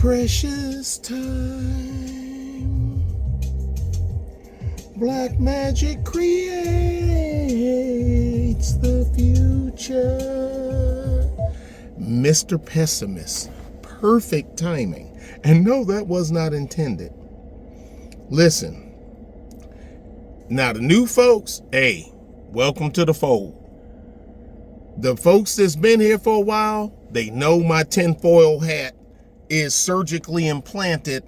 Precious time. Black magic creates the future. Mr. Pessimist. Perfect timing. And no, that was not intended. Listen. Now, the new folks, hey, welcome to the fold. The folks that's been here for a while, they know my tinfoil hat is surgically implanted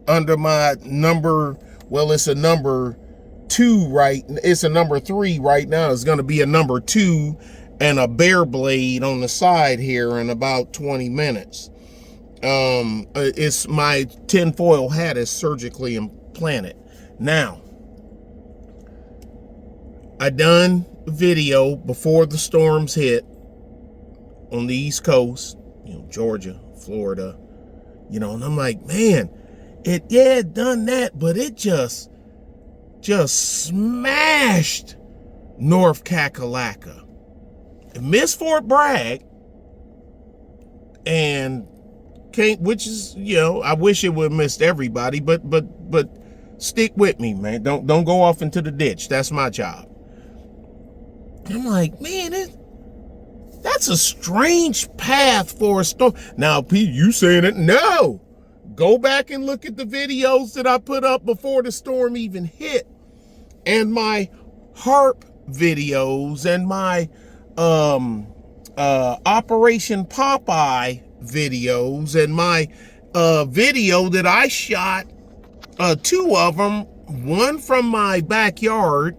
under my number. Well, it's a number 2, right? It's a number 3 right now. It's going to be a number 2 and a bear blade on the side here in about 20 minutes. It's my tinfoil hat is surgically implanted. Now, I done video before the storms hit on the East Coast, Georgia, Florida, and I'm like, man, it done that, but it just smashed North Kakalaka. It missed Fort Bragg, and which is, I wish it would have missed everybody, but stick with me, man. Don't go off into the ditch. That's my job. I'm like, man, that's a strange path for a storm. Now, Pete, you saying it? No. Go back and look at the videos that I put up before the storm even hit. And my H.A.A.R.P videos and my Operation Popeye videos and my video that I shot, 2 of them, one from my backyard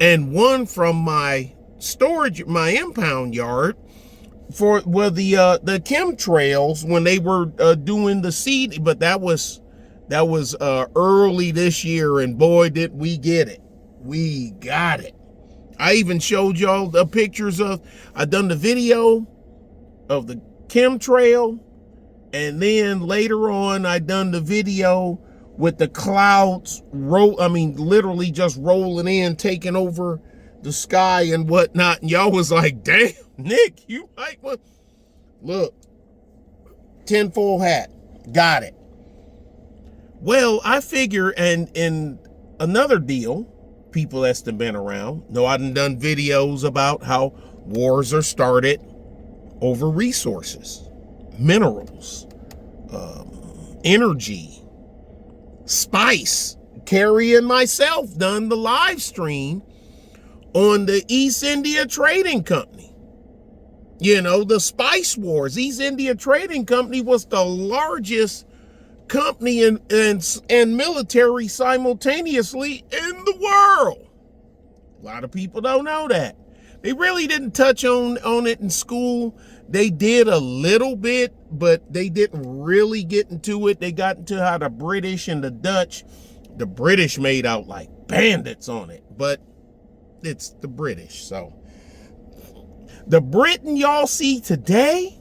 and one from my impound yard, for the chemtrails when they were doing the seed. But that was early this year, and boy, did we get it. We got it. I even showed y'all the pictures I done the video of the chemtrail, and then later on I done the video with the clouds literally just rolling in, taking over the sky and whatnot. And y'all was like, damn, Nick, you might want. Look, tinfoil hat, got it. Well, I figure, and in another deal, people that's been around know I done videos about how wars are started over resources, minerals, energy, spice. Carrie and myself done the live stream on the East India Trading Company. The Spice Wars. East India Trading Company was the largest company and military simultaneously in the world. A lot of people don't know that. They really didn't touch on it in school. They did a little bit, but they didn't really get into it. They got into how the British and the Dutch, the British made out like bandits on it, but it's the British. So the Britain y'all see today,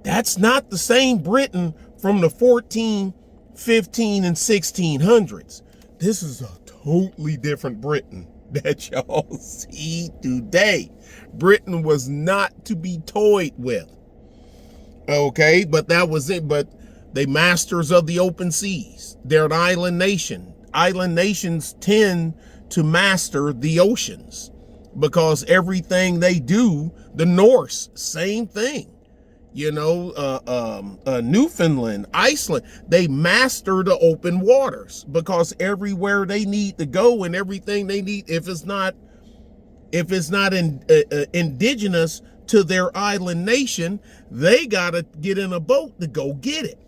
that's not the same Britain from the 14, 15, and 1600s. This is a totally different Britain that y'all see today. Britain was not to be toyed with. Okay, but that was it. But they masters of the open seas. They're an island nation. Island nations tend to master the oceans because everything they do, the Norse, same thing. Newfoundland, Iceland, they master the open waters because everywhere they need to go and everything they need, if it's not indigenous to their island nation, they gotta get in a boat to go get it.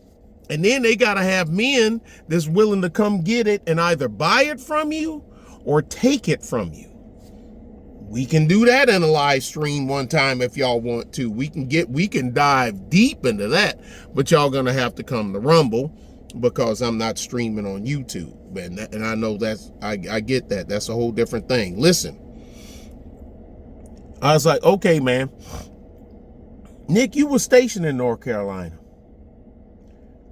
And then they gotta have men that's willing to come get it and either buy it from you or take it from you. We can do that in a live stream one time if y'all want to. We can dive deep into that, but y'all gonna have to come to Rumble because I'm not streaming on YouTube. And I know I get that. That's a whole different thing. Listen, I was like, okay, man. Nick, you were stationed in North Carolina.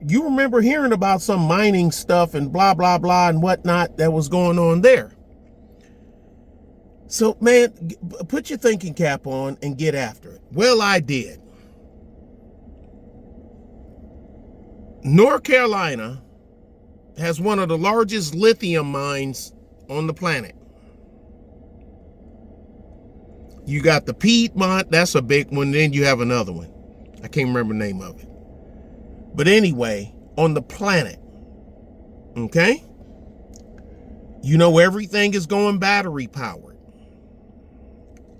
You remember hearing about some mining stuff and blah, blah, blah and whatnot that was going on there. So, man, put your thinking cap on and get after it. Well, I did. North Carolina has one of the largest lithium mines on the planet. You got the Piedmont, that's a big one. Then you have another one. I can't remember the name of it. But anyway, on the planet, okay? You know, everything is going battery powered.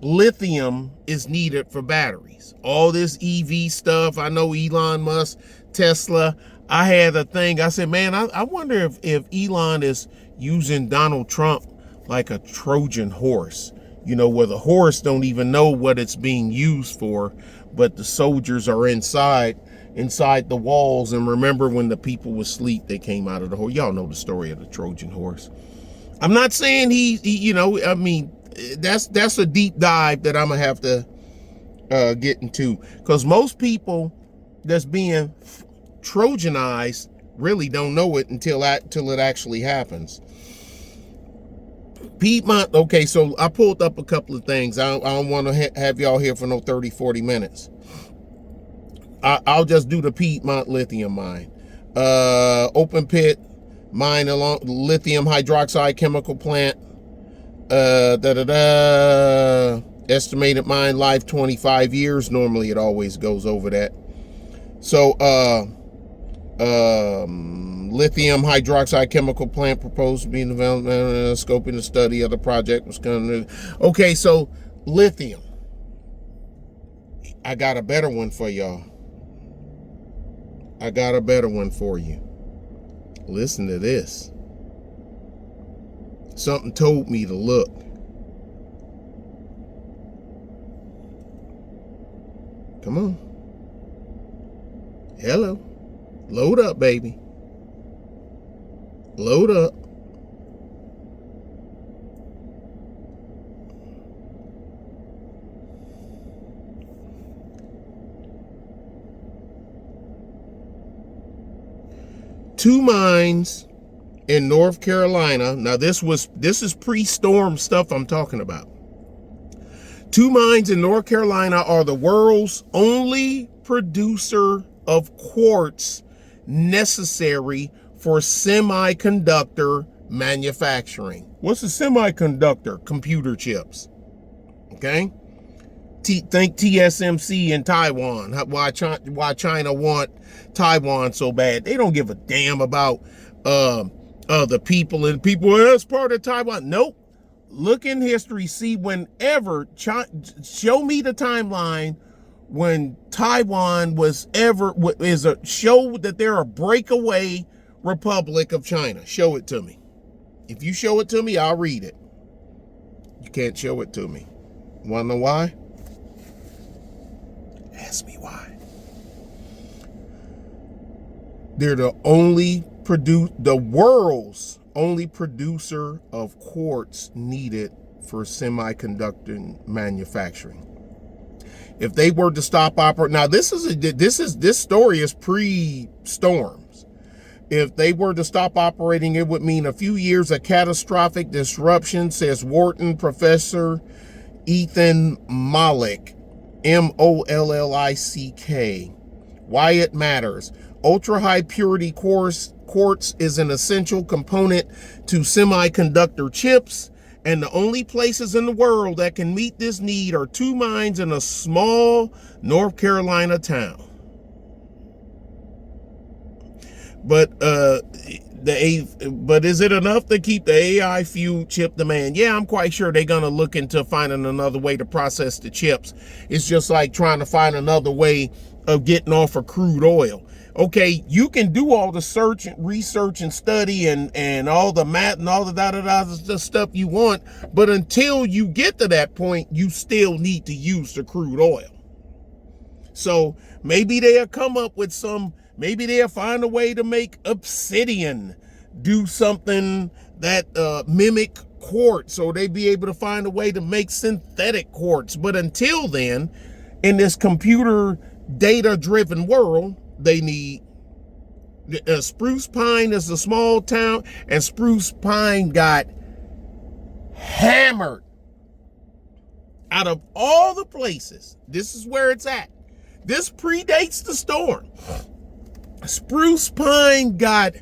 Lithium is needed for batteries. All this EV stuff, I know Elon Musk, Tesla. I had a thing, I said, man, I wonder if Elon is using Donald Trump like a Trojan horse. You know, where the horse don't even know what it's being used for, but the soldiers are inside the walls. And remember when the people were asleep, they came out of the horse. Y'all know the story of the Trojan horse. I'm not saying he you know, I mean, that's a deep dive that I'm gonna have to get into, because most people that's being Trojanized really don't know it until it actually happens. Piedmont, okay, so I pulled up a couple of things. I don't want to have y'all here for no 30-40 minutes. I'll just do the Piedmont lithium mine. Open pit mine along lithium hydroxide chemical plant. Estimated mine life 25 years. Normally it always goes over that. So lithium hydroxide chemical plant proposed to be in development, scoping the study of the project was going to. Okay, so lithium. I got a better one for y'all. I got a better one for you. Listen to this. Something told me to look. Come on. Hello. Load up, baby. Load up. Two mines in North Carolina. Now this is pre-storm stuff I'm talking about. Two mines in North Carolina are the world's only producer of quartz necessary for semiconductor manufacturing. What's a semiconductor? Computer chips. Okay? Think TSMC in Taiwan. Why China want Taiwan so bad? They don't give a damn about the people, and people as part of Taiwan. Nope. Look in history, see whenever show me the timeline when Taiwan was show that they're a breakaway Republic of China. Show it to me. If you show it to me, I'll read it. You can't show it to me. Want to know why? Ask me why. They're the world's only producer of quartz needed for semiconductor manufacturing. If they were to stop operating, now this story is pre-storms. If they were to stop operating, it would mean a few years of catastrophic disruption, says Wharton professor Ethan Mollick, Mollick. Why it matters. Ultra high purity quartz is an essential component to semiconductor chips, and the only places in the world that can meet this need are two mines in a small North Carolina town. But is it enough to keep the AI fuel chip demand? Yeah, I'm quite sure they're gonna look into finding another way to process the chips. It's just like trying to find another way of getting off of crude oil. Okay, you can do all the research and study and all the math and all the stuff you want, but until you get to that point, you still need to use the crude oil. So maybe they'll come up with maybe they'll find a way to make obsidian do something that mimic quartz, so they'd be able to find a way to make synthetic quartz. But until then, in this computer data-driven world, they need Spruce Pine is a small town, and Spruce Pine got hammered. Out of all the places, this is where it's at. This predates the storm. Spruce Pine got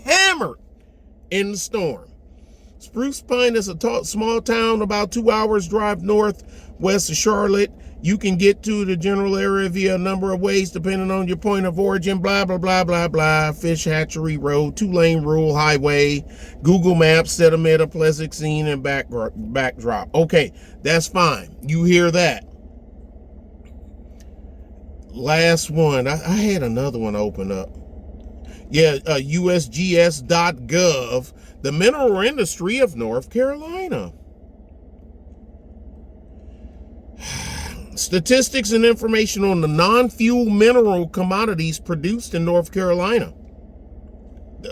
hammered in the storm. Spruce Pine is a small town about 2 hours drive northwest of Charlotte. You can get to the general area via a number of ways depending on your point of origin, blah, blah, blah, blah, blah. Fish Hatchery Road, 2-lane rural highway, Google Maps, sediment, a pleasant scene, and backdrop. Okay, that's fine. You hear that. Last one. I had another one open up. Yeah, USGS.gov, the mineral industry of North Carolina. Statistics and information on the non-fuel mineral commodities produced in North Carolina.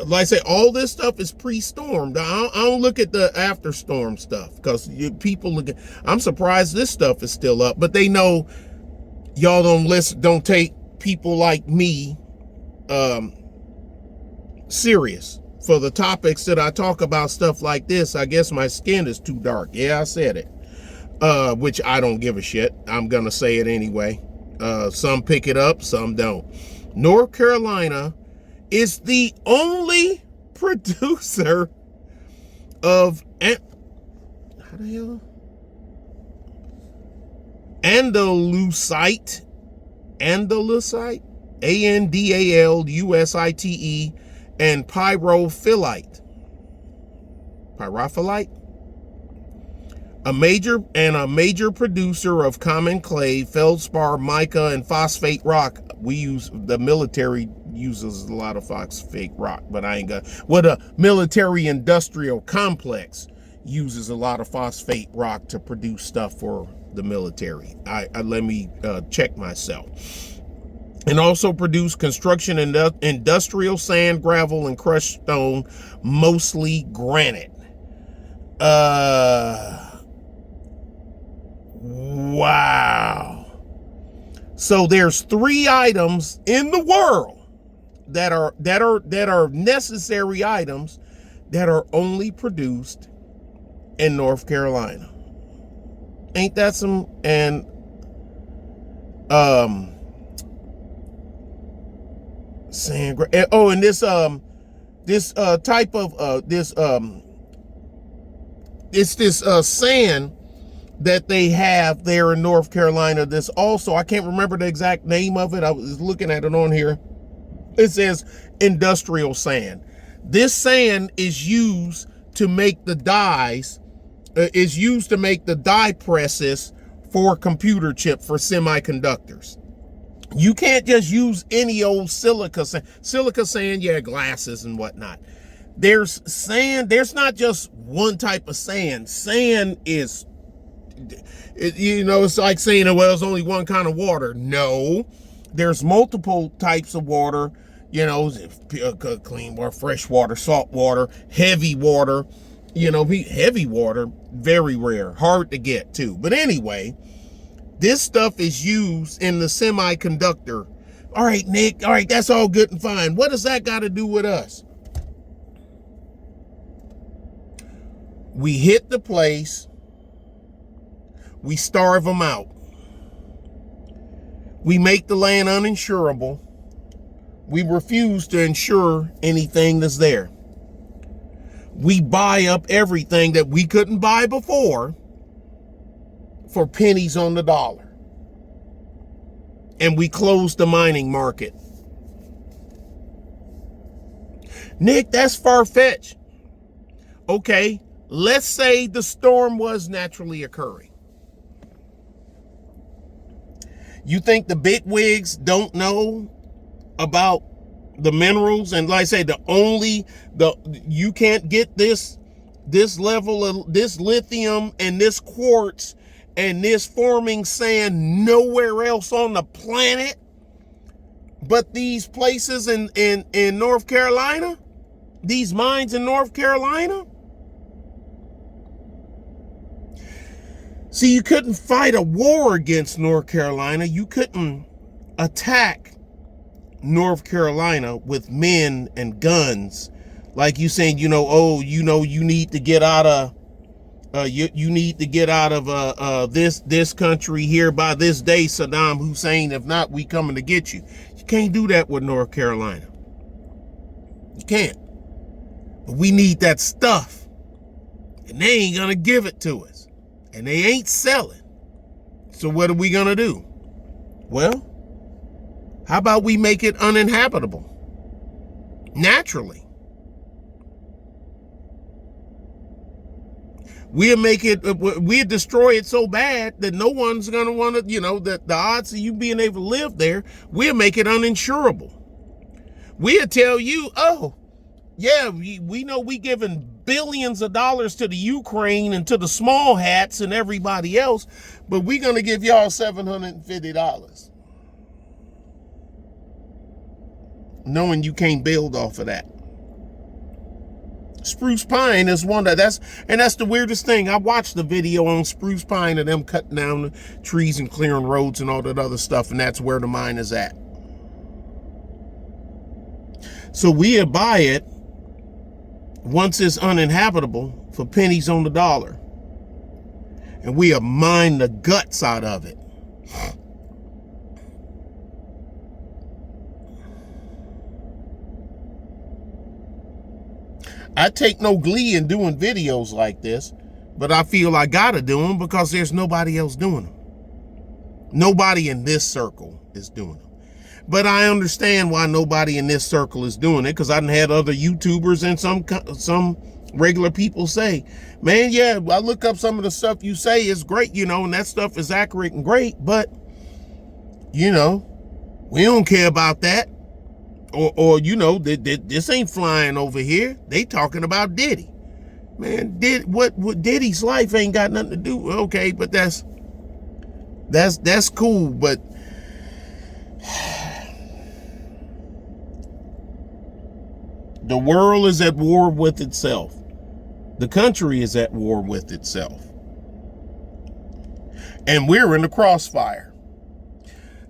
Like I say, all this stuff is pre-stormed. I don't look at the after-storm stuff because people look at, I'm surprised this stuff is still up, but they know y'all don't take people like me serious for the topics that I talk about. Stuff like this, I guess my skin is too dark. Yeah, I said it. Which I don't give a shit. I'm gonna say it anyway. Some pick it up, some don't. North Carolina is the only producer of andalusite, ANDALUSITE, and pyrophyllite, a major producer of common clay, feldspar, mica, and phosphate rock. The military uses a lot of phosphate rock, but I ain't got, the military industrial complex uses a lot of phosphate rock to produce stuff for the military. Let me check myself. And also produce construction and industrial sand, gravel, and crushed stone, mostly granite. Wow. So there's 3 items in the world that are necessary items that are only produced in North Carolina. Ain't that some? And sand. Oh, and this type of it's this sand that they have there in North Carolina. This also, I can't remember the exact name of it. I was looking at it on here. It says industrial sand. This sand is used to make the dyes, is used to make the die presses for computer chip for semiconductors. You can't just use any old silica sand. Silica sand, yeah, glasses and whatnot. There's sand. There's not just one type of sand. Sand is, it's like saying, well, there's only one kind of water. No, there's multiple types of water. Clean water, fresh water, salt water, heavy water. Heavy water, very rare, hard to get too. But anyway, this stuff is used in the semiconductor. All right, Nick. All right, that's all good and fine. What does that got to do with us? We hit the place. We starve them out. We make the land uninsurable. We refuse to insure anything that's there. We buy up everything that we couldn't buy before for pennies on the dollar. And we close the mining market. Nick, that's far-fetched. Okay, let's say the storm was naturally occurring. You think the bigwigs don't know about the minerals? And like I say, you can't get this level of this lithium and this quartz and this forming sand nowhere else on the planet but these places in North Carolina, these mines in North Carolina. See, you couldn't fight a war against North Carolina. You couldn't attack North Carolina with men and guns, like you saying, you need to get out of you need to get out of this country here by this day, Saddam Hussein. If not, we coming to get you. You can't do that with North Carolina. You can't. But we need that stuff. And they ain't gonna give it to us. And they ain't selling. So what are we gonna do? Well, how about we make it uninhabitable? Naturally. We'll destroy it so bad that no one's gonna want to, that the odds of you being able to live there, we'll make it uninsurable. We'll tell you, oh, yeah, we know we giving billions of dollars to the Ukraine and to the small hats and everybody else, but we're gonna give y'all $750. Knowing you can't build off of that. Spruce pine is one that's the weirdest thing. I watched the video on spruce pine and them cutting down the trees and clearing roads and all that other stuff, and that's where the mine is at. So we'll buy it once it's uninhabitable for pennies on the dollar, and we'll mine the guts out of it. I take no glee in doing videos like this, but I feel I gotta do them because there's nobody else doing them. Nobody in this circle is doing them. But I understand why nobody in this circle is doing it, because I done had other YouTubers and some regular people say, man, yeah, I look up some of the stuff you say is great, and that stuff is accurate and great, but, we don't care about that. Or this ain't flying over here. They talking about Diddy. Man, what Diddy's life ain't got nothing to do. Okay, but that's cool, but the world is at war with itself. The country is at war with itself. And we're in the crossfire.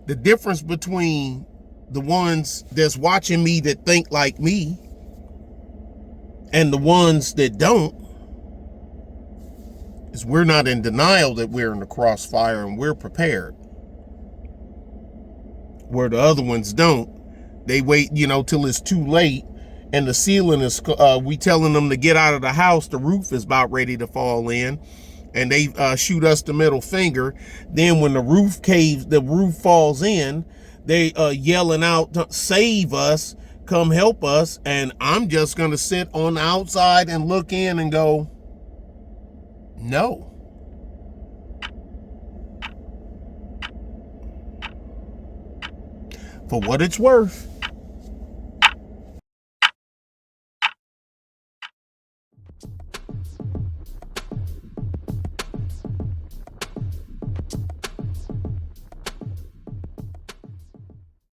The difference between the ones that's watching me that think like me and the ones that don't is we're not in denial that we're in the crossfire and we're prepared. Where the other ones don't. They wait, till it's too late, and the ceiling is, we telling them to get out of the house, the roof is about ready to fall in, and they shoot us the middle finger. Then when the roof falls in, they yelling out, save us, come help us. And I'm just going to sit on the outside and look in and go, no. For what it's worth,